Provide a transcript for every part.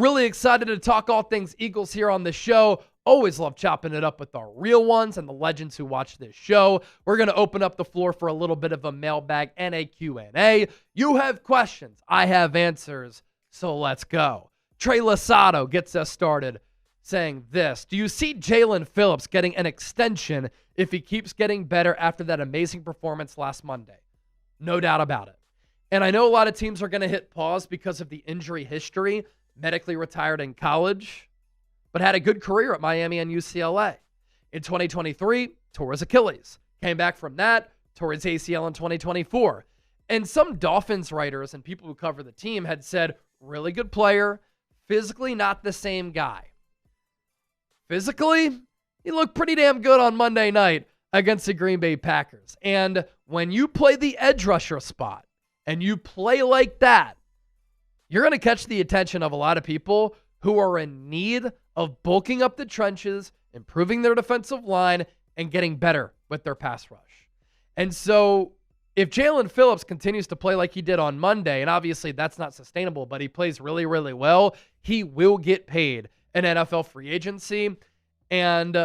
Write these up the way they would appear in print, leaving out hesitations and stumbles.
Really excited to talk all things Eagles here on the show. Always love chopping it up with our real ones and the legends who watch this show. We're going to open up the floor for a little bit of a mailbag and a Q&A. You have questions. I have answers. So let's go. Trey Lasado gets us started saying this. Do you see Jaelan Phillips getting an extension if he keeps getting better after that amazing performance last Monday? No doubt about it. And I know a lot of teams are going to hit pause because of the injury history. Medically retired in college, but had a good career at Miami and UCLA. In 2023, tore his Achilles. Came back from that, tore his ACL in 2024. And some Dolphins writers and people who cover the team had said, really good player, physically not the same guy. Physically, he looked pretty damn good on Monday night against the Green Bay Packers. And when you play the edge rusher spot and you play like that, you're going to catch the attention of a lot of people who are in need of bulking up the trenches, improving their defensive line, and getting better with their pass rush. And so if Jaelan Phillips continues to play like he did on Monday, and obviously that's not sustainable, but he plays really, really well, he will get paid in NFL free agency and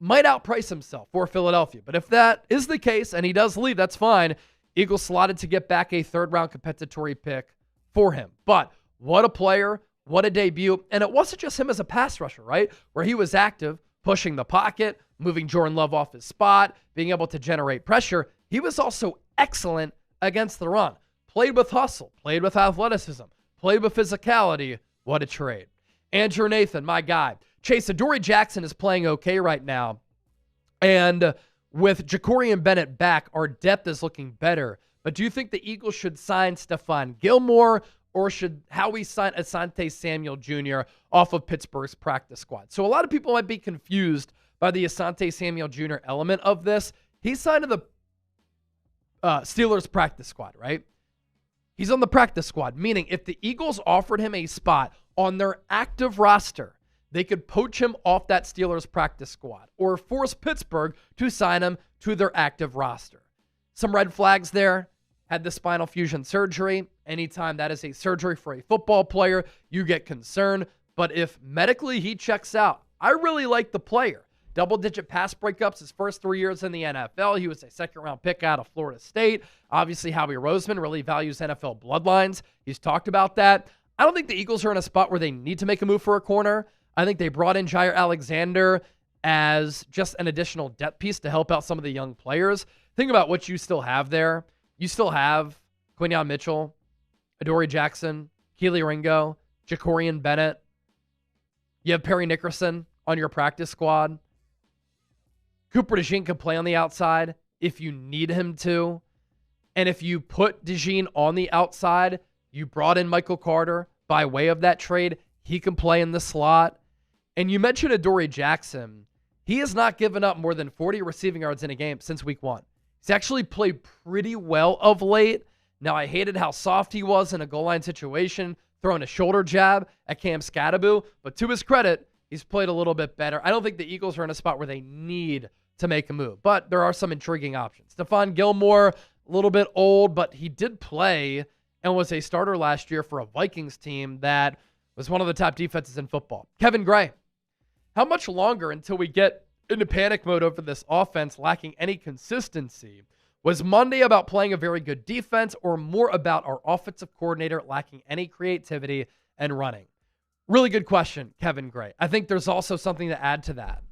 might outprice himself for Philadelphia. But if that is the case and he does leave, that's fine. Eagles slotted to get back a third-round compensatory pick for him. But what a player, what a debut. And it wasn't just him as a pass rusher, right? Where he was active, pushing the pocket, moving Jordan Love off his spot, being able to generate pressure. He was also excellent against the run. Played with hustle, played with athleticism, played with physicality. What a trade. Andrew Nathan, my guy. Chase, Adoree Jackson is playing okay right now. And with Jacorian Bennett back, our depth is looking better. But do you think the Eagles should sign Stephon Gilmore, or should Howie sign Asante Samuel Jr. off of Pittsburgh's practice squad? So a lot of people might be confused by the Asante Samuel Jr. element of this. He signed to the Steelers practice squad, right? He's on the practice squad, meaning if the Eagles offered him a spot on their active roster, they could poach him off that Steelers practice squad or force Pittsburgh to sign him to their active roster. Some red flags there. Had the spinal fusion surgery. Anytime that is a surgery for a football player, you get concerned. But if medically he checks out, I really like the player. Double-digit pass breakups his first 3 years in the NFL. He was a second-round pick out of Florida State. Obviously, Howie Roseman really values NFL bloodlines. He's talked about that. I don't think the Eagles are in a spot where they need to make a move for a corner. I think they brought in Jair Alexander as just an additional depth piece to help out some of the young players. Think about what you still have there. You still have Quinyon Mitchell, Adoree Jackson, Keely Ringo, Jacorian Bennett. You have Perry Nickerson on your practice squad. Cooper DeJean can play on the outside if you need him to. And if you put DeJean on the outside, you brought in Michael Carter by way of that trade. He can play in the slot. And you mentioned Adoree Jackson. He has not given up more than 40 receiving yards in a game since week 1. He's actually played pretty well of late. Now, I hated how soft he was in a goal line situation, throwing a shoulder jab at Cam Scatterbo. But to his credit, he's played a little bit better. I don't think the Eagles are in a spot where they need to make a move. But there are some intriguing options. Stephon Gilmore, a little bit old, but he did play and was a starter last year for a Vikings team that was one of the top defenses in football. Kevin Gray. How much longer until we get into panic mode over this offense lacking any consistency? Was Monday about playing a very good defense or more about our offensive coordinator lacking any creativity and running? Really good question, Kevin Gray. I think there's also something to add to that.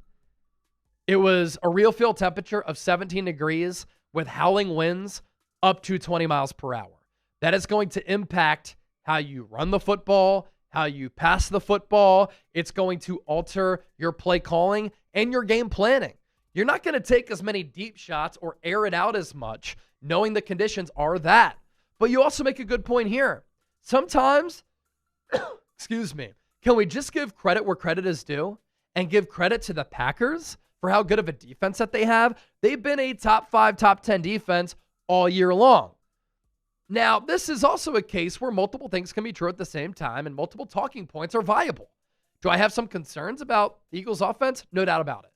It was a real field temperature of 17 degrees with howling winds up to 20 miles per hour. That is going to impact how you run the football, how you pass the football. It's going to alter your play calling and your game planning. You're not going to take as many deep shots or air it out as much, knowing the conditions are that. But you also make a good point here. Sometimes, excuse me, can we just give credit where credit is due and give credit to the Packers for how good of a defense that they have? They've been a top 5, top 10 defense all year long. Now, this is also a case where multiple things can be true at the same time and multiple talking points are viable. Do I have some concerns about the Eagles offense? No doubt about it.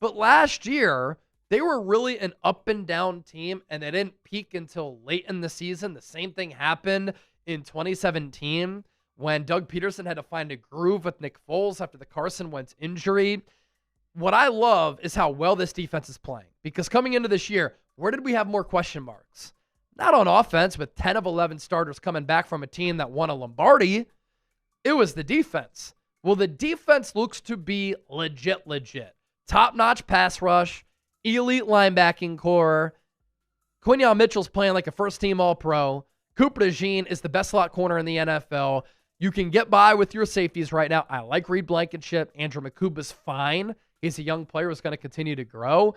But last year, they were really an up and down team and they didn't peak until late in the season. The same thing happened in 2017 when Doug Peterson had to find a groove with Nick Foles after the Carson Wentz injury. What I love is how well this defense is playing, because coming into this year, where did we have more question marks? Not on offense, with 10 of 11 starters coming back from a team that won a Lombardi. It was the defense. Well, the defense looks to be legit. Top-notch pass rush, elite linebacking core. Quinyon Mitchell's playing like a first-team All-Pro. Cooper DeJean is the best slot corner in the NFL. You can get by with your safeties right now. I like Reed Blankenship. Andrew McCuba's fine. He's a young player who's going to continue to grow.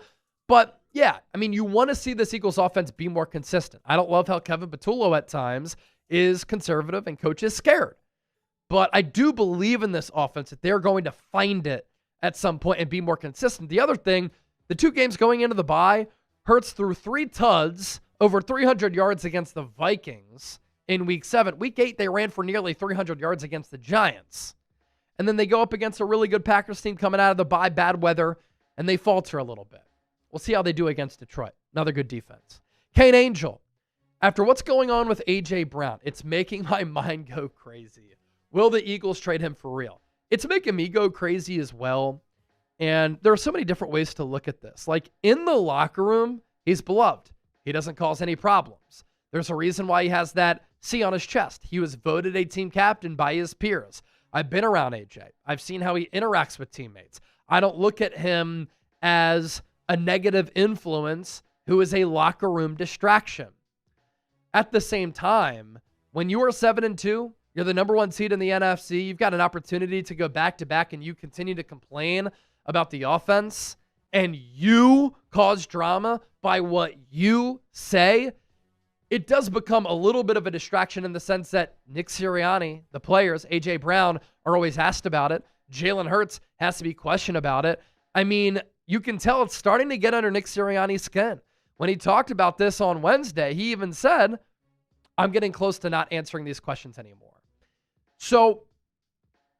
But, yeah, I mean, you want to see this Eagles offense be more consistent. I don't love how Kevin Patullo at times is conservative and coach is scared. But I do believe in this offense that they're going to find it at some point and be more consistent. The other thing, the 2 games going into the bye, Hurts threw 3 tuds over 300 yards against the Vikings in Week 7. Week 8, they ran for nearly 300 yards against the Giants. And then they go up against a really good Packers team coming out of the bye, bad weather, and they falter a little bit. We'll see how they do against Detroit. Another good defense. Kane Angel, after what's going on with A.J. Brown, it's making my mind go crazy. Will the Eagles trade him for real? It's making me go crazy as well. And there are so many different ways to look at this. Like, in the locker room, he's beloved. He doesn't cause any problems. There's a reason why he has that C on his chest. He was voted a team captain by his peers. I've been around AJ. I've seen how he interacts with teammates. I don't look at him as a negative influence who is a locker room distraction. At the same time, when you are 7-2, you're the number 1 seed in the NFC, you've got an opportunity to go back-to-back, and you continue to complain about the offense, and you cause drama by what you say, it does become a little bit of a distraction in the sense that Nick Sirianni, the players, A.J. Brown, are always asked about it. Jalen Hurts has to be questioned about it. I mean, you can tell it's starting to get under Nick Sirianni's skin. When he talked about this on Wednesday, he even said, I'm getting close to not answering these questions anymore. So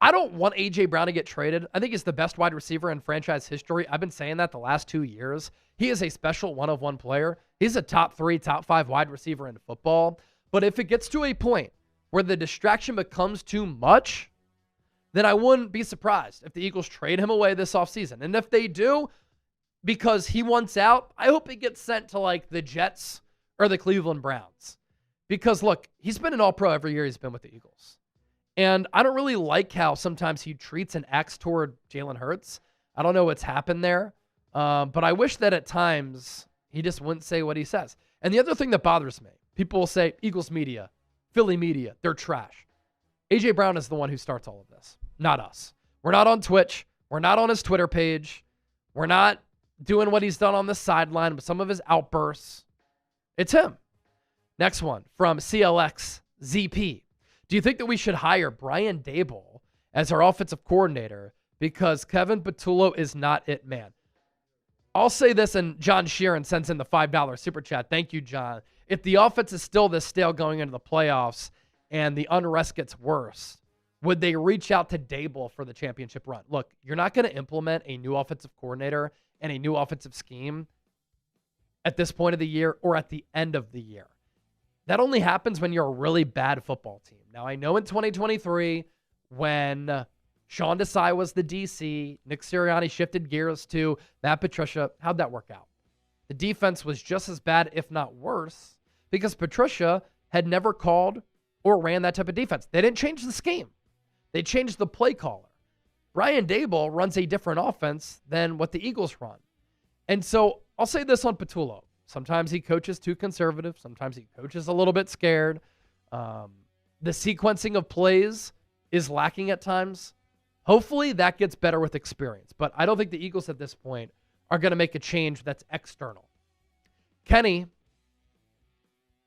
I don't want A.J. Brown to get traded. I think he's the best wide receiver in franchise history. I've been saying that the last 2 years. He is a special one-of-one player. He's a top 3, top 5 wide receiver in football. But if it gets to a point where the distraction becomes too much, then I wouldn't be surprised if the Eagles trade him away this offseason. And if they do, because he wants out, I hope he gets sent to like the Jets or the Cleveland Browns. Because look, he's been an All-Pro every year he's been with the Eagles. And I don't really like how sometimes he treats and acts toward Jalen Hurts. I don't know what's happened there. But I wish that at times he just wouldn't say what he says. And the other thing that bothers me, people will say Eagles media, Philly media, they're trash. A.J. Brown is the one who starts all of this, not us. We're not on Twitch. We're not on his Twitter page. We're not doing what he's done on the sideline with some of his outbursts. It's him. Next one from CLXZP. Do you think that we should hire Brian Daboll as our offensive coordinator because Kevin Patullo is not it, man? I'll say this, and John Sheeran sends in the $5 super chat. Thank you, John. If the offense is still this stale going into the playoffs and the unrest gets worse, would they reach out to Daboll for the championship run? Look, you're not going to implement a new offensive coordinator and a new offensive scheme at this point of the year or at the end of the year. That only happens when you're a really bad football team. Now, I know in 2023, when Sean Desai was the DC, Nick Sirianni shifted gears to Matt Patricia. How'd that work out? The defense was just as bad, if not worse, because Patricia had never called or ran that type of defense. They didn't change the scheme. They changed the play caller. Brian Daboll runs a different offense than what the Eagles run. And so I'll say this on Patullo. Sometimes he coaches too conservative. Sometimes he coaches a little bit scared. The sequencing of plays is lacking at times. Hopefully that gets better with experience. But I don't think the Eagles at this point are going to make a change that's external. Kenny,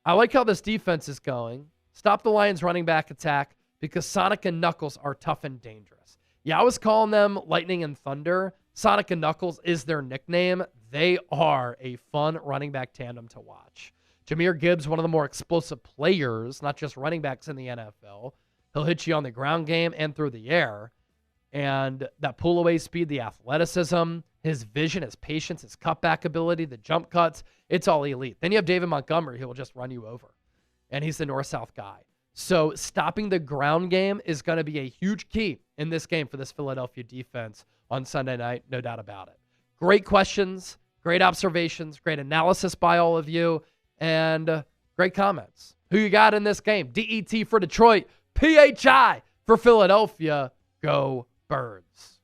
I like how this defense is going. Stop the Lions running back attack because Sonic and Knuckles are tough and dangerous. Yeah, I was calling them Lightning and Thunder. Sonic and Knuckles is their nickname. They are a fun running back tandem to watch. Jahmyr Gibbs, one of the more explosive players, not just running backs in the NFL. He'll hit you on the ground game and through the air. And that pull-away speed, the athleticism, his vision, his patience, his cutback ability, the jump cuts, it's all elite. Then you have David Montgomery who will just run you over. And he's the north-south guy. So stopping the ground game is going to be a huge key in this game for this Philadelphia defense on Sunday night, no doubt about it. Great questions, great observations, great analysis by all of you, and great comments. Who you got in this game? DET for Detroit, PHI for Philadelphia. Go Birds.